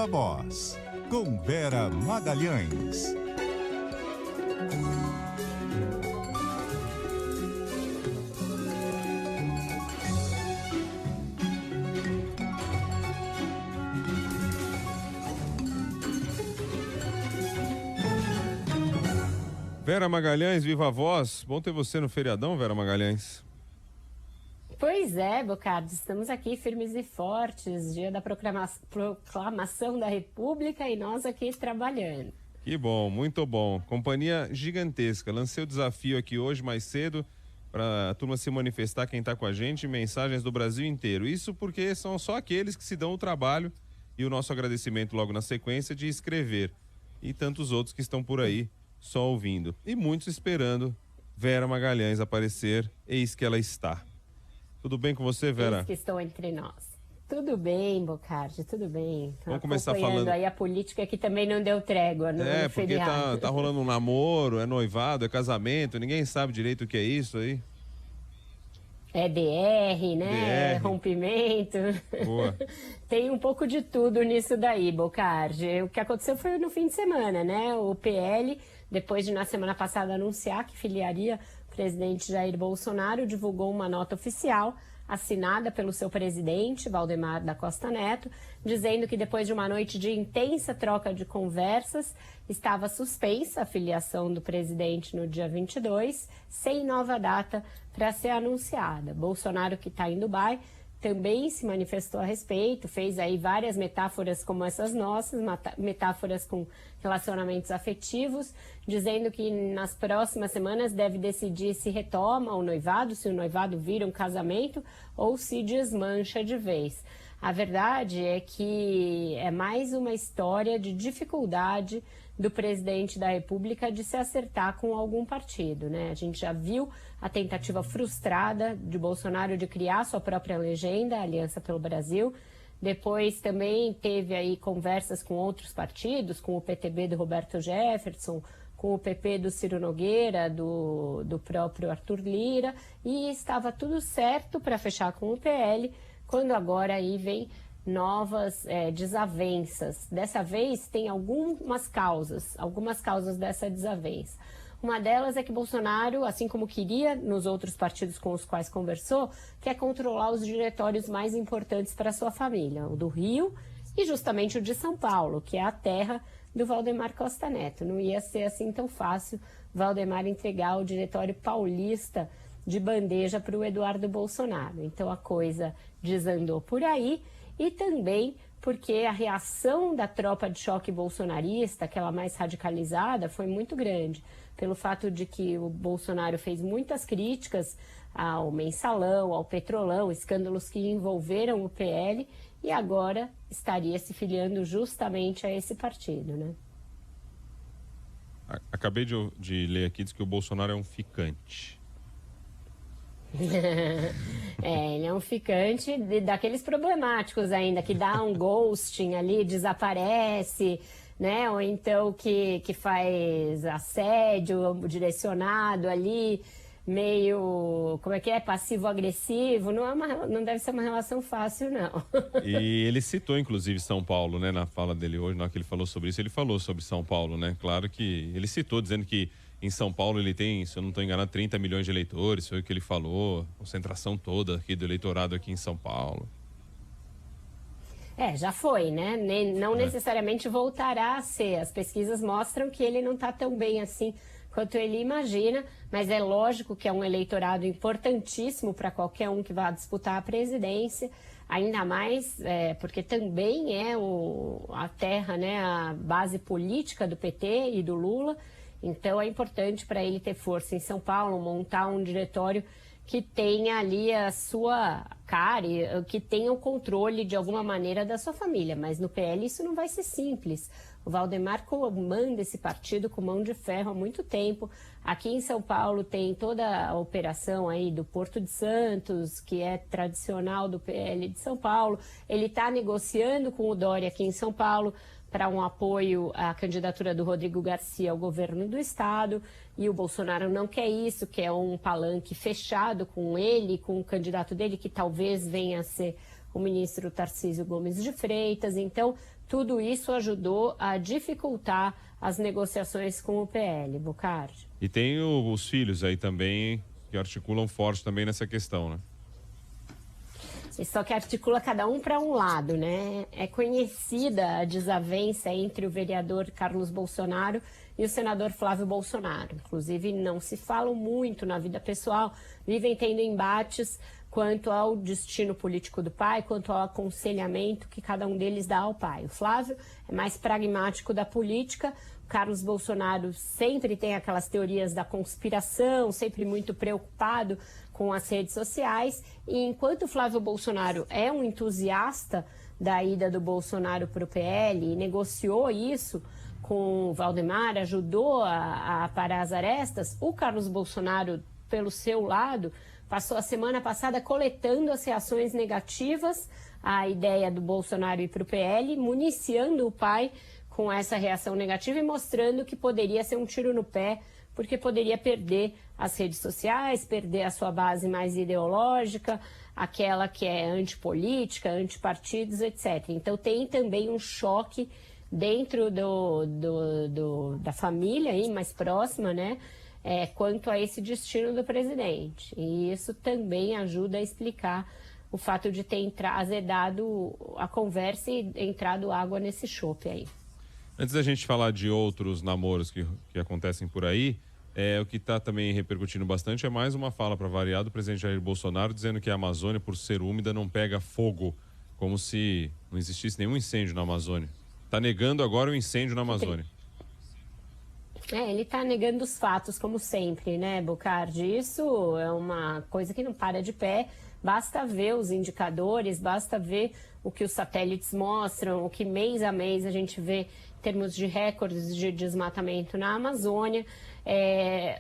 Viva Voz, com Vera Magalhães. Vera Magalhães, Viva Voz. Bom ter você no feriadão, Vera Magalhães. Pois é, Bocardi, estamos aqui firmes e fortes, dia da proclamação da República e nós aqui trabalhando. Que bom, muito bom. Companhia gigantesca. Lancei o desafio aqui hoje mais cedo para a turma se manifestar, quem está com a gente, mensagens do Brasil inteiro. Isso porque são só aqueles que se dão o trabalho e o nosso agradecimento logo na sequência de escrever. E tantos outros que estão por aí só ouvindo. E muitos esperando Vera Magalhães aparecer, eis que ela está. Tudo bem com você, Vera? Eis que estão entre nós. Tudo bem, Bocardi, tudo bem. Vamos começar falando aí a política que também não deu trégua no porque feriado. tá rolando um namoro, é noivado, é casamento, ninguém sabe direito o que é isso aí. É DR, né? DR. Rompimento. Boa. Tem um pouco de tudo nisso daí, Bocardi. O que aconteceu foi no fim de semana, né? O PL, depois de na semana passada anunciar que filiaria o presidente Jair Bolsonaro, divulgou uma nota oficial assinada pelo seu presidente, Valdemar da Costa Neto, dizendo que depois de uma noite de intensa troca de conversas, estava suspensa a filiação do presidente no dia 22, sem nova data para ser anunciada. Bolsonaro, que está em Dubai, também se manifestou a respeito, fez aí várias metáforas como essas nossas, metáforas com relacionamentos afetivos, dizendo que nas próximas semanas deve decidir se retoma o noivado, se o noivado vira um casamento ou se desmancha de vez. A verdade é que é mais uma história de dificuldade do presidente da República de se acertar com algum partido, né? A gente já viu a tentativa frustrada de Bolsonaro de criar sua própria legenda, a Aliança pelo Brasil. Depois também teve aí conversas com outros partidos, com o PTB do Roberto Jefferson, com o PP do Ciro Nogueira, do próprio Arthur Lira, e estava tudo certo para fechar com o PL, quando agora aí vem novas desavenças. Dessa vez tem algumas causas dessa desavença. Uma delas é que Bolsonaro, assim como queria nos outros partidos com os quais conversou, quer controlar os diretórios mais importantes para sua família, o do Rio e justamente o de São Paulo, que é a terra do Valdemar Costa Neto. Não ia ser assim tão fácil Valdemar entregar o diretório paulista de bandeja para o Eduardo Bolsonaro. Então a coisa desandou por aí e também porque a reação da tropa de choque bolsonarista, aquela mais radicalizada, foi muito grande. Pelo fato de que o Bolsonaro fez muitas críticas ao mensalão, ao petrolão, escândalos que envolveram o PL e agora estaria se filiando justamente a esse partido, né? Acabei de ler aqui, diz que o Bolsonaro é um ficante. Ele é um ficante daqueles problemáticos ainda, que dá um ghosting ali, desaparece, né? Ou então que faz assédio direcionado ali, meio, passivo-agressivo. Não deve ser uma relação fácil, não. E ele citou, inclusive, São Paulo, né? Na fala dele hoje, na hora que ele falou sobre isso, ele falou sobre São Paulo, né? Claro que ele citou, dizendo que em São Paulo ele tem, se eu não estou enganado, 30 milhões de eleitores, foi o que ele falou, concentração toda aqui do eleitorado aqui em São Paulo. Já foi, né? Não necessariamente voltará a ser. As pesquisas mostram que ele não está tão bem assim quanto ele imagina, mas é lógico que é um eleitorado importantíssimo para qualquer um que vá disputar a presidência, ainda mais porque também é a terra, né, a base política do PT e do Lula. Então é importante para ele ter força em São Paulo, montar um diretório que tenha ali a sua cara, que tenha o controle de alguma maneira da sua família. Mas no PL isso não vai ser simples. O Valdemar comanda esse partido com mão de ferro há muito tempo. Aqui em São Paulo tem toda a operação aí do Porto de Santos, que é tradicional do PL de São Paulo. Ele está negociando com o Dória aqui em São Paulo para um apoio à candidatura do Rodrigo Garcia ao governo do estado, e o Bolsonaro não quer isso, quer um palanque fechado com ele, com o candidato dele, que talvez venha a ser o ministro Tarcísio Gomes de Freitas. Então, tudo isso ajudou a dificultar as negociações com o PL, Bocardi. E tem os filhos aí também, que articulam forte também nessa questão, né? Só que articula cada um para um lado, né? É conhecida a desavença entre o vereador Carlos Bolsonaro e o senador Flávio Bolsonaro. Inclusive, não se falam muito na vida pessoal, vivem tendo embates quanto ao destino político do pai, quanto ao aconselhamento que cada um deles dá ao pai. O Flávio é mais pragmático da política, o Carlos Bolsonaro sempre tem aquelas teorias da conspiração, sempre muito preocupado com as redes sociais, e enquanto o Flávio Bolsonaro é um entusiasta da ida do Bolsonaro para o PL e negociou isso com o Valdemar, ajudou a parar as arestas, o Carlos Bolsonaro, pelo seu lado, passou a semana passada coletando as reações negativas à ideia do Bolsonaro ir para o PL, municiando o pai com essa reação negativa e mostrando que poderia ser um tiro no pé, porque poderia perder as redes sociais, perder a sua base mais ideológica, aquela que é antipolítica, antipartidos, etc. Então tem também um choque dentro da família aí, mais próxima, né? Quanto a esse destino do presidente. E isso também ajuda a explicar o fato de ter azedado a conversa e entrado água nesse chope aí. Antes da gente falar de outros namoros que acontecem por aí, o que está também repercutindo bastante é mais uma fala para variar do presidente Jair Bolsonaro dizendo que a Amazônia, por ser úmida, não pega fogo, como se não existisse nenhum incêndio na Amazônia. Está negando agora o incêndio na Amazônia. Ele está negando os fatos, como sempre, né, Bocardi? Isso é uma coisa que não para de pé. Basta ver os indicadores, basta ver o que os satélites mostram, o que mês a mês a gente vê em termos de recordes de desmatamento na Amazônia.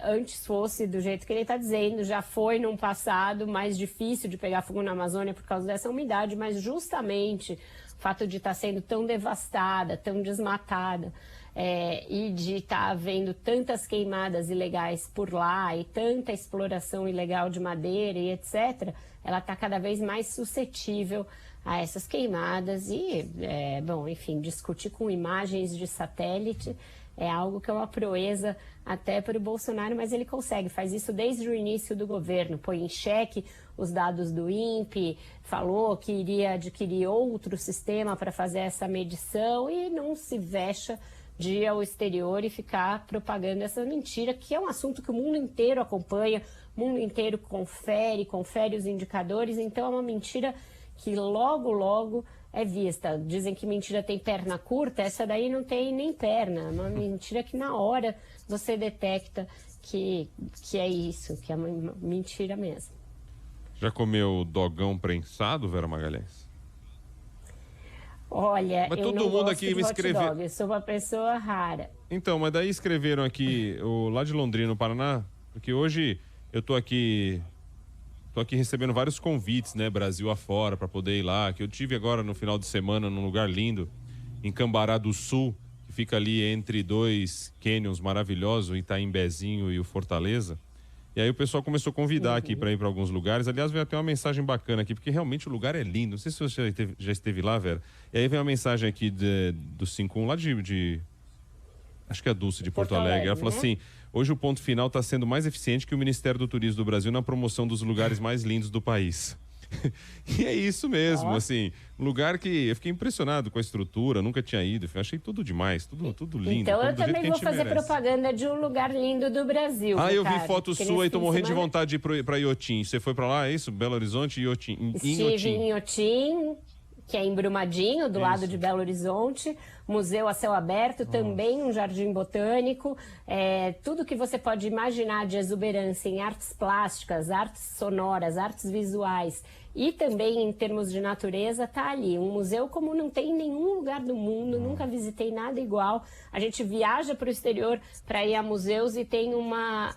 Antes fosse do jeito que ele está dizendo, já foi num passado mais difícil de pegar fogo na Amazônia por causa dessa umidade, mas justamente o fato de estar sendo tão devastada, tão desmatada, e de estar havendo tantas queimadas ilegais por lá e tanta exploração ilegal de madeira e etc., ela está cada vez mais suscetível a essas queimadas e, enfim, discutir com imagens de satélite é algo que é uma proeza até para o Bolsonaro, mas ele consegue, faz isso desde o início do governo, põe em xeque os dados do INPE, falou que iria adquirir outro sistema para fazer essa medição e não se vexa de ir ao exterior e ficar propagando essa mentira, que é um assunto que o mundo inteiro acompanha, o mundo inteiro confere os indicadores, então é uma mentira que logo, logo é vista. Dizem que mentira tem perna curta, essa daí não tem nem perna, é uma mentira que na hora você detecta que é isso, que é uma mentira mesmo. Já comeu dogão prensado, Vera Magalhães? Olha, mas eu todo não mundo gosto aqui de me hot escreveu. dog, eu sou uma pessoa rara. Então, mas daí escreveram aqui, lá de Londrina, no Paraná, porque hoje eu tô aqui recebendo vários convites, né, Brasil afora, para poder ir lá, que eu tive agora no final de semana num lugar lindo, em Cambará do Sul, que fica ali entre dois canyons maravilhosos, o Itaimbezinho e o Fortaleza. E aí o pessoal começou a convidar aqui para ir para alguns lugares. Aliás, veio até uma mensagem bacana aqui, porque realmente o lugar é lindo. Não sei se você já esteve lá, Vera. E aí vem uma mensagem aqui do 51, lá de acho que é a Dulce de Porto Alegre. Ela falou assim: hoje o ponto final está sendo mais eficiente que o Ministério do Turismo do Brasil na promoção dos lugares mais lindos do país. E é isso mesmo, assim, um lugar que eu fiquei impressionado com a estrutura, nunca tinha ido, achei tudo demais, tudo lindo. Então eu também vou fazer propaganda de um lugar lindo do Brasil. Eu vi foto sua e tô morrendo de vontade de ir pra Iotim. Você foi pra lá, é isso? Belo Horizonte e Iotim? Estive em Iotim, que é em Brumadinho, do lado de Belo Horizonte. Museu a céu aberto, também um jardim botânico, tudo que você pode imaginar de exuberância em artes plásticas, artes sonoras, artes visuais e também em termos de natureza, tá ali. Um museu como não tem em nenhum lugar do mundo, nunca visitei nada igual. A gente viaja para o exterior para ir a museus e tem uma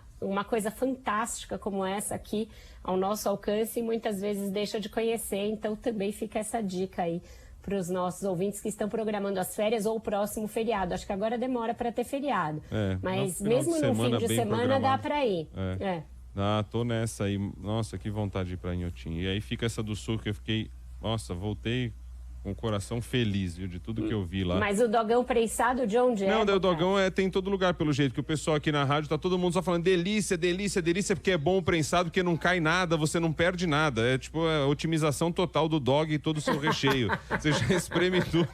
coisa fantástica como essa aqui ao nosso alcance e muitas vezes deixa de conhecer, então também fica essa dica aí para os nossos ouvintes que estão programando as férias ou o próximo feriado. Acho que agora demora para ter feriado, mas mesmo no fim de semana dá para ir. Tô nessa aí. Nossa, que vontade de ir para Inhotim. E aí fica essa do Sul que eu fiquei nossa, voltei com o coração feliz, viu, de tudo que eu vi lá. Mas o dogão prensado de onde é? Não, daí o dogão tem em todo lugar, pelo jeito, que o pessoal aqui na rádio tá todo mundo só falando delícia, delícia, delícia, porque é bom o prensado, porque não cai nada, você não perde nada. É tipo a otimização total do dog e todo o seu recheio. Você já espreme tudo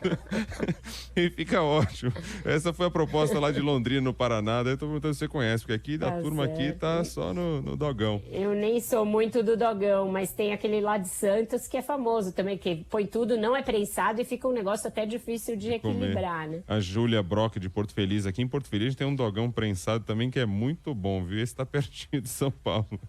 e fica ótimo. Essa foi a proposta lá de Londrina, no Paraná. Daí eu tô perguntando se você conhece, porque aqui a turma aqui tá só no dogão. Eu nem sou muito do dogão, mas tem aquele lá de Santos que é famoso também, que põe tudo, não é prensado e fica um negócio até difícil de equilibrar, né? A Júlia Brock de Porto Feliz. Aqui em Porto Feliz a gente tem um dogão prensado também que é muito bom, viu? Esse tá pertinho de São Paulo.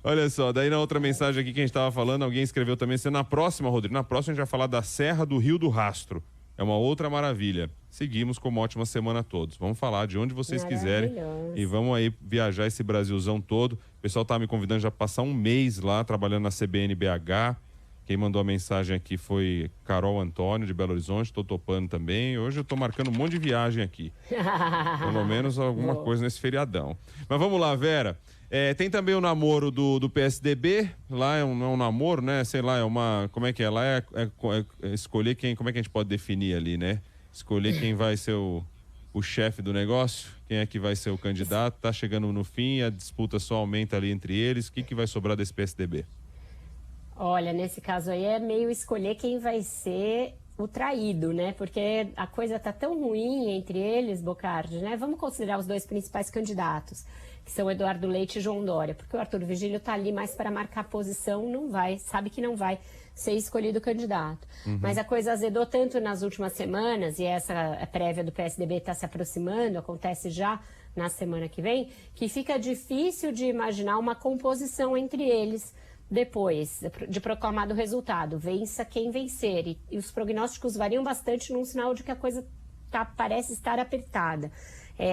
Olha só, daí na outra mensagem aqui que a gente tava falando, alguém escreveu também, na próxima, Rodrigo, na próxima a gente vai falar da Serra do Rio do Rastro. É uma outra maravilha. Seguimos com uma ótima semana a todos. Vamos falar de onde vocês quiserem e vamos aí viajar esse Brasilzão todo. O pessoal tá me convidando já para passar um mês lá trabalhando na CBN BH. Quem mandou a mensagem aqui foi Carol Antônio, de Belo Horizonte. Tô topando também. Hoje eu tô marcando um monte de viagem aqui. Pelo menos alguma coisa nesse feriadão. Mas vamos lá, Vera. Tem também o namoro do PSDB. Lá não é um namoro, né? Sei lá, é uma... Como é que é? Lá é escolher quem... Como é que a gente pode definir ali, né? Escolher quem vai ser o chefe do negócio. Quem é que vai ser o candidato. Tá chegando no fim, a disputa só aumenta ali entre eles. O que vai sobrar desse PSDB? Olha, nesse caso aí é meio escolher quem vai ser o traído, né? Porque a coisa tá tão ruim entre eles, Bocardi, né? Vamos considerar os dois principais candidatos, que são Eduardo Leite e João Dória, porque o Arthur Vigílio tá ali mais para marcar posição, sabe que não vai ser escolhido candidato. Mas a coisa azedou tanto nas últimas semanas, e essa prévia do PSDB está se aproximando, acontece já na semana que vem, que fica difícil de imaginar uma composição entre eles depois de proclamado o resultado, vença quem vencer. E os prognósticos variam bastante num sinal de que a coisa parece estar apertada.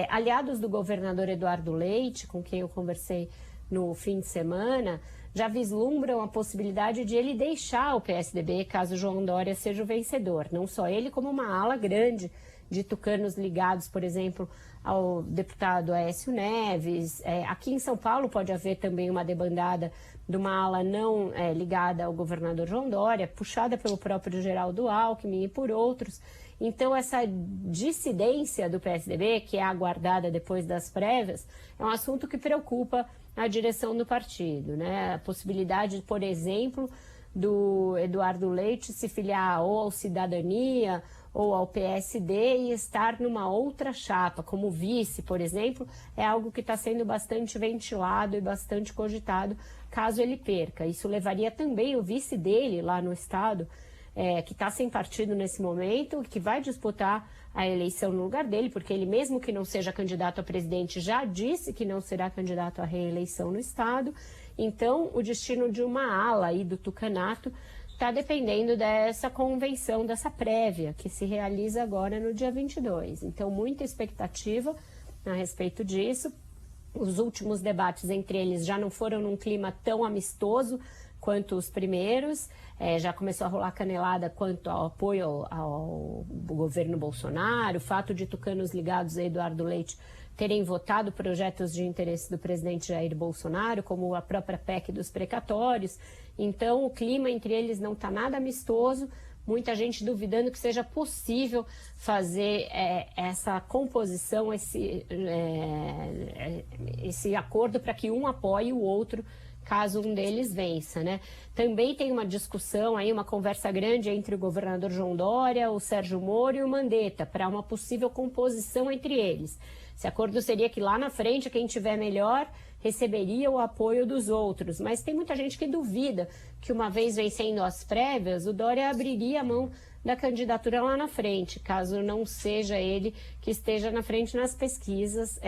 Aliados do governador Eduardo Leite, com quem eu conversei no fim de semana, já vislumbram a possibilidade de ele deixar o PSDB caso João Dória seja o vencedor. Não só ele, como uma ala grande de tucanos ligados, por exemplo, ao deputado Aécio Neves. Aqui em São Paulo pode haver também uma debandada de uma ala não ligada ao governador João Dória, puxada pelo próprio Geraldo Alckmin e por outros. Então, essa dissidência do PSDB, que é aguardada depois das prévias, é um assunto que preocupa a direção do partido, né? A possibilidade, por exemplo, do Eduardo Leite se filiar ou ao Cidadania ou ao PSD e estar numa outra chapa, como vice, por exemplo, é algo que está sendo bastante ventilado e bastante cogitado caso ele perca. Isso levaria também o vice dele lá no estado, que está sem partido nesse momento, que vai disputar a eleição no lugar dele, porque ele, mesmo que não seja candidato a presidente, já disse que não será candidato à reeleição no estado. Então, o destino de uma ala aí do tucanato está dependendo dessa convenção, dessa prévia, que se realiza agora no dia 22. Então, muita expectativa a respeito disso. Os últimos debates entre eles já não foram num clima tão amistoso quanto os primeiros. Já começou a rolar canelada quanto ao apoio ao governo Bolsonaro, o fato de tucanos ligados a Eduardo Leite terem votado projetos de interesse do presidente Jair Bolsonaro, como a própria PEC dos precatórios. Então, o clima entre eles não está nada amistoso, muita gente duvidando que seja possível fazer essa composição, esse acordo para que um apoie o outro, caso um deles vença, né? Também tem uma discussão aí, uma conversa grande entre o governador João Dória, o Sérgio Moro e o Mandetta, para uma possível composição entre eles. Esse acordo seria que lá na frente, quem tiver melhor receberia o apoio dos outros. Mas tem muita gente que duvida que, uma vez vencendo as prévias, o Dória abriria a mão da candidatura lá na frente, caso não seja ele que esteja na frente nas pesquisas,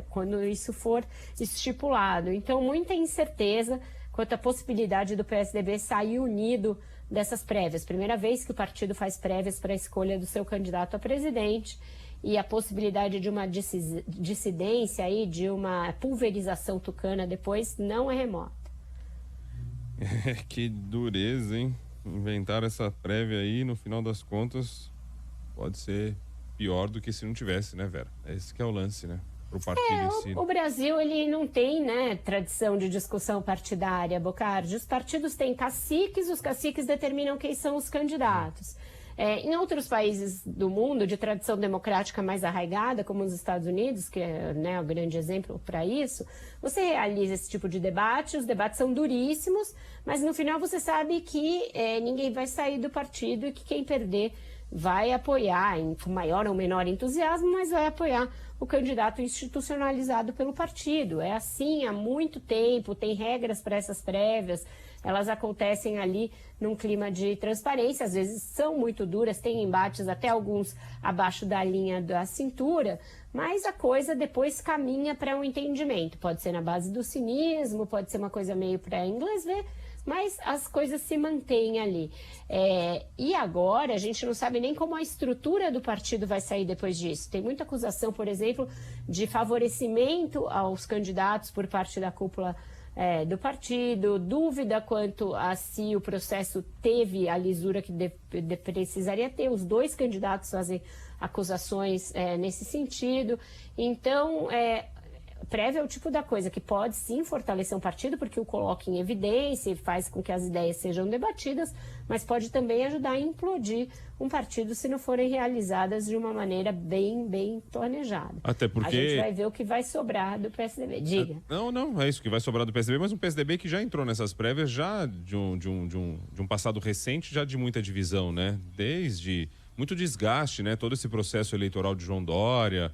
quando isso for estipulado. Então, muita incerteza quanto à possibilidade do PSDB sair unido dessas prévias. Primeira vez que o partido faz prévias para a escolha do seu candidato a presidente, e a possibilidade de uma dissidência aí, de uma pulverização tucana depois, não é remota. Que dureza, hein? Inventaram essa prévia aí, no final das contas, pode ser pior do que se não tivesse, né, Vera? Esse que é o lance, né? para o partido em si. O Brasil, ele não tem, né, tradição de discussão partidária, Bocardi. Os partidos têm caciques, os caciques determinam quem são os candidatos. Em outros países do mundo de tradição democrática mais arraigada, como os Estados Unidos, que é, né, o grande exemplo para isso, você realiza esse tipo de debate, os debates são duríssimos, mas no final você sabe que ninguém vai sair do partido e que quem perder vai apoiar, com maior ou menor entusiasmo, mas vai apoiar o candidato institucionalizado pelo partido. É assim há muito tempo, tem regras para essas prévias, elas acontecem ali num clima de transparência, às vezes são muito duras, tem embates até alguns abaixo da linha da cintura, mas a coisa depois caminha para um entendimento. Pode ser na base do cinismo, pode ser uma coisa meio para inglês ver, mas as coisas se mantêm ali. E agora a gente não sabe nem como a estrutura do partido vai sair depois disso. Tem muita acusação, por exemplo, de favorecimento aos candidatos por parte da cúpula do partido, dúvida quanto a se o processo teve a lisura que precisaria ter. Os dois candidatos fazem acusações nesse sentido. Então, prévia é o tipo da coisa que pode sim fortalecer um partido, porque o coloca em evidência e faz com que as ideias sejam debatidas, mas pode também ajudar a implodir um partido se não forem realizadas de uma maneira bem planejada. Até porque... A gente vai ver o que vai sobrar do PSDB. Diga. Não, é isso que vai sobrar do PSDB, mas um PSDB que já entrou nessas prévias já de um passado recente, já de muita divisão, né? Desde muito desgaste, né? Todo esse processo eleitoral de João Dória...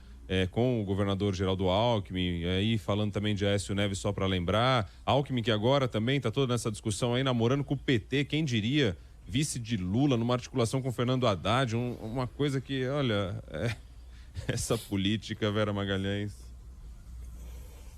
com o governador Geraldo Alckmin, aí falando também de Aécio Neves, só para lembrar, Alckmin que agora também está toda nessa discussão aí, namorando com o PT, quem diria, vice de Lula, numa articulação com Fernando Haddad, uma coisa que, olha, essa política, Vera Magalhães...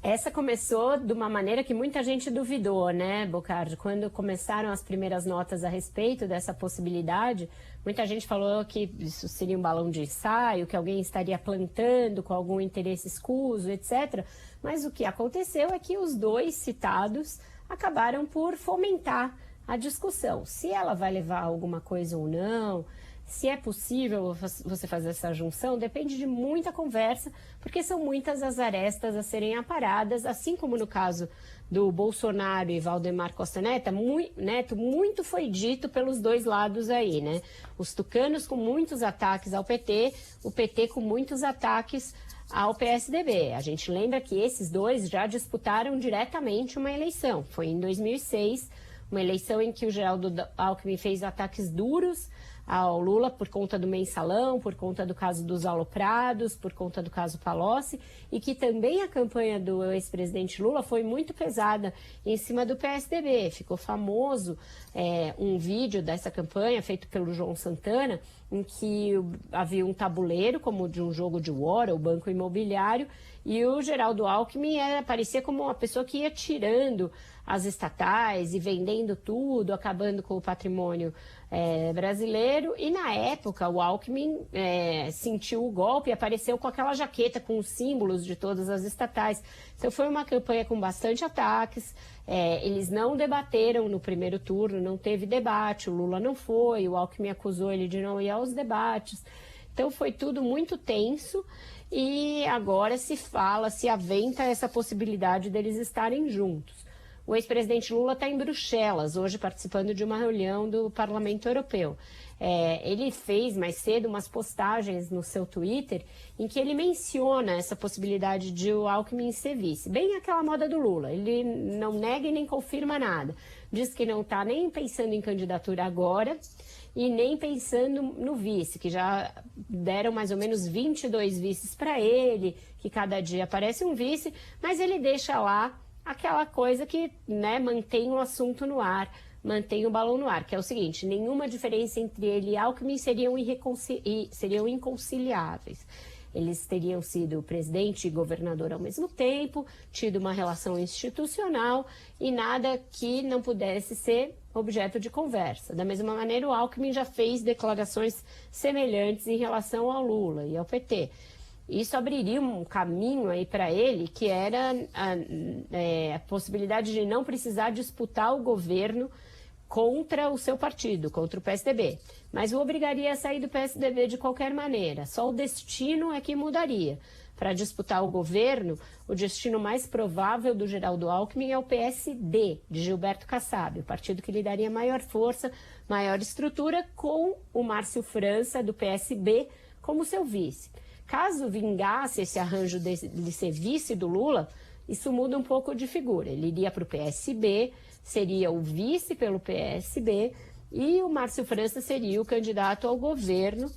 Essa começou de uma maneira que muita gente duvidou, né, Bocardi? Quando começaram as primeiras notas a respeito dessa possibilidade, muita gente falou que isso seria um balão de ensaio, que alguém estaria plantando com algum interesse escuso, etc. Mas o que aconteceu é que os dois citados acabaram por fomentar a discussão. Se ela vai levar a alguma coisa ou não... Se é possível você fazer essa junção, depende de muita conversa, porque são muitas as arestas a serem aparadas, assim como no caso do Bolsonaro e Valdemar Costa Neto, muito foi dito pelos dois lados aí, né? Os tucanos com muitos ataques ao PT, o PT com muitos ataques ao PSDB. A gente lembra que esses dois já disputaram diretamente uma eleição. Foi em 2006, uma eleição em que o Geraldo Alckmin fez ataques duros ao Lula por conta do mensalão, por conta do caso dos aloprados, por conta do caso Palocci, e que também a campanha do ex-presidente Lula foi muito pesada em cima do PSDB. Ficou famoso um vídeo dessa campanha feito pelo João Santana, em que havia um tabuleiro, como de um jogo de war, ou banco imobiliário, e o Geraldo Alckmin parecia como uma pessoa que ia tirando as estatais e vendendo tudo, acabando com o patrimônio brasileiro. E na época o Alckmin sentiu o golpe e apareceu com aquela jaqueta com os símbolos de todas as estatais. Então foi uma campanha com bastante ataques. Eles não debateram no primeiro turno, não teve debate, o Lula não foi, o Alckmin acusou ele de não ir aos debates. Então foi tudo muito tenso e agora se aventa essa possibilidade deles estarem juntos. O ex-presidente Lula está em Bruxelas, hoje participando de uma reunião do Parlamento Europeu. Ele fez mais cedo umas postagens no seu Twitter em que ele menciona essa possibilidade de o Alckmin ser vice. Bem aquela moda do Lula, ele não nega e nem confirma nada. Diz que não está nem pensando em candidatura agora e nem pensando no vice, que já deram mais ou menos 22 vices para ele, que cada dia aparece um vice, mas ele deixa lá aquela coisa que, né, mantém o assunto no ar, mantém o balão no ar, que é o seguinte: nenhuma diferença entre ele e Alckmin seriam inconciliáveis. Eles teriam sido presidente e governador ao mesmo tempo, tido uma relação institucional e nada que não pudesse ser objeto de conversa. Da mesma maneira, o Alckmin já fez declarações semelhantes em relação ao Lula e ao PT. Isso abriria um caminho aí para ele, que era a possibilidade de não precisar disputar o governo contra o seu partido, contra o PSDB. Mas o obrigaria a sair do PSDB de qualquer maneira. Só o destino é que mudaria. para disputar o governo, o destino mais provável do Geraldo Alckmin é o PSD, de Gilberto Kassab, o partido que lhe daria maior força, maior estrutura, com o Márcio França, do PSB, como seu vice. Caso vingasse esse arranjo de ser vice do Lula, isso muda um pouco de figura. Ele iria para o PSB, seria o vice pelo PSB, e o Márcio França seria o candidato ao governo,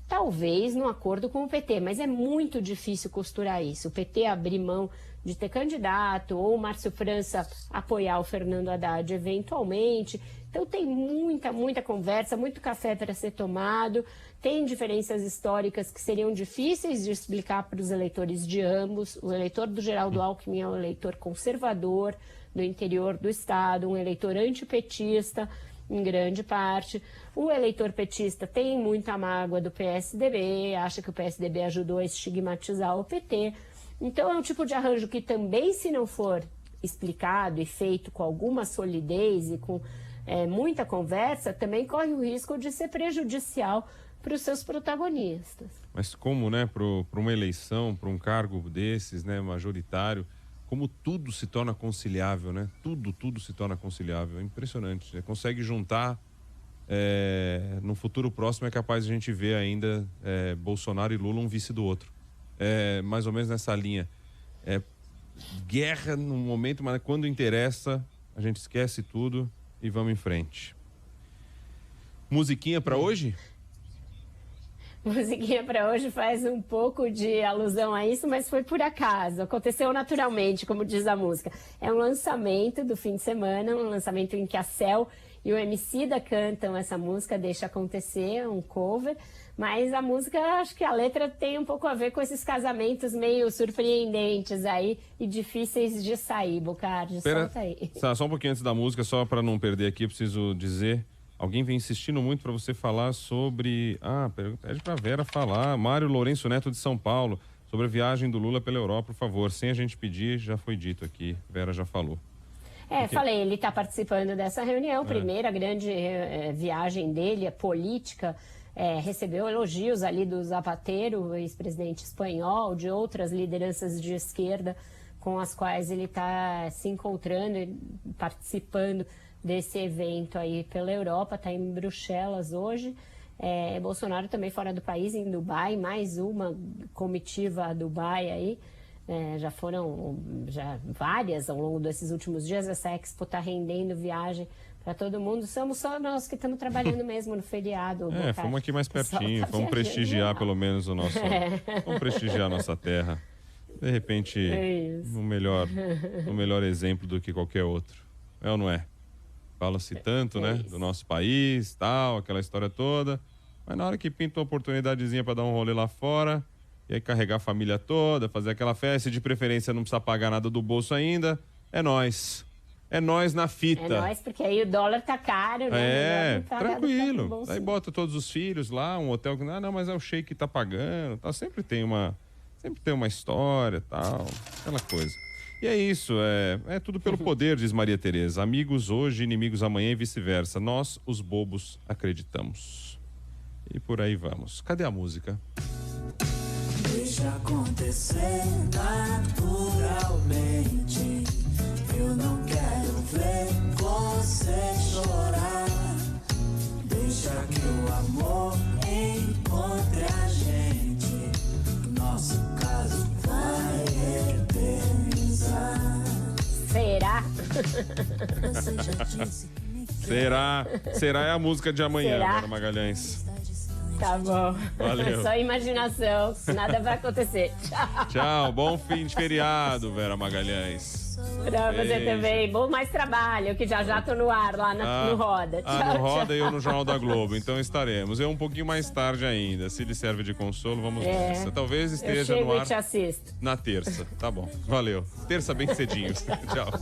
talvez num acordo com o PT, mas é muito difícil costurar isso. O PT abrir mão de ter candidato, ou o Márcio França apoiar o Fernando Haddad eventualmente. Então tem muita conversa, muito café para ser tomado, tem diferenças históricas que seriam difíceis de explicar para os eleitores de ambos. O eleitor do Geraldo Alckmin é um eleitor conservador do interior do estado, um eleitor antipetista, em grande parte. O eleitor petista tem muita mágoa do PSDB, acha que o PSDB ajudou a estigmatizar o PT. Então é um tipo de arranjo que também, se não for explicado e feito com alguma solidez e com muita conversa, também corre o risco de ser prejudicial para os seus protagonistas. Mas como, né, para uma eleição, para um cargo desses, né, majoritário, como tudo se torna conciliável, né? Tudo se torna conciliável. É impressionante. Você consegue juntar, no futuro próximo é capaz de a gente ver ainda Bolsonaro e Lula um vice do outro. Mais ou menos nessa linha. Guerra no momento, mas quando interessa, a gente esquece tudo e vamos em frente. Musiquinha para hoje? Musiquinha para hoje faz um pouco de alusão a isso, mas foi por acaso, aconteceu naturalmente, como diz a música. É um lançamento do fim de semana, um lançamento em que a Cel e o Emicida cantam essa música, Deixa Acontecer, um cover, mas a música, acho que a letra tem um pouco a ver com esses casamentos meio surpreendentes aí e difíceis de sair, Bocardi, solta aí. Só um pouquinho antes da música, só para não perder aqui, eu preciso dizer... Alguém vem insistindo muito para você falar sobre... pede para Vera falar. Mário Lourenço Neto de São Paulo, sobre a viagem do Lula pela Europa, por favor. Sem a gente pedir, já foi dito aqui. Vera já falou. Falei, ele está participando dessa reunião. Primeira grande viagem dele, política. Recebeu elogios ali do Zapatero, ex-presidente espanhol, de outras lideranças de esquerda com as quais ele está se encontrando e participando desse evento aí pela Europa, está em Bruxelas hoje. Bolsonaro também fora do país, em Dubai, mais uma comitiva a Dubai aí. Já foram várias ao longo desses últimos dias. Essa Expo está rendendo viagem para todo mundo. Somos só nós que estamos trabalhando mesmo no feriado. Fomos aqui mais pertinho, vamos prestigiar pelo menos o nosso... Vamos prestigiar a nossa terra. De repente, um melhor exemplo do que qualquer outro. É ou não é? Fala-se tanto, né, do nosso país, tal, aquela história toda. Mas na hora que pinta uma oportunidadezinha para dar um rolê lá fora, e aí carregar a família toda, fazer aquela festa, de preferência não precisa pagar nada do bolso ainda, é nós. É nós na fita. É nós, porque aí o dólar tá caro, né? Tranquilo. Aí bota todos os filhos lá, um hotel que... não, mas é o sheik que tá pagando, tá? Sempre tem uma história, tal, aquela coisa. E é isso, é tudo pelo poder, diz Maria Tereza. Amigos hoje, inimigos amanhã e vice-versa. Nós, os bobos, acreditamos. E por aí vamos. Cadê a música? Deixa acontecer naturalmente. Eu não quero ver você chorar. Deixa que o amor encontre a gente. Nosso caso vai eternizar. Será? Será é a música de amanhã, Será? Vera Magalhães. Tá bom. Valeu. Só imaginação, nada vai acontecer. Tchau. Tchau, bom fim de feriado, Vera Magalhães. Pra você Beijo. também. Bom mais trabalho, que já tô no ar lá no Roda. Tchau, no Roda tchau. e eu no Jornal da Globo. Então estaremos. Eu um pouquinho mais tarde ainda. Se lhe serve de consolo, vamos nessa. Talvez esteja eu chego no ar e te assisto. na terça. Tá bom. Valeu. Terça bem cedinho. Tchau.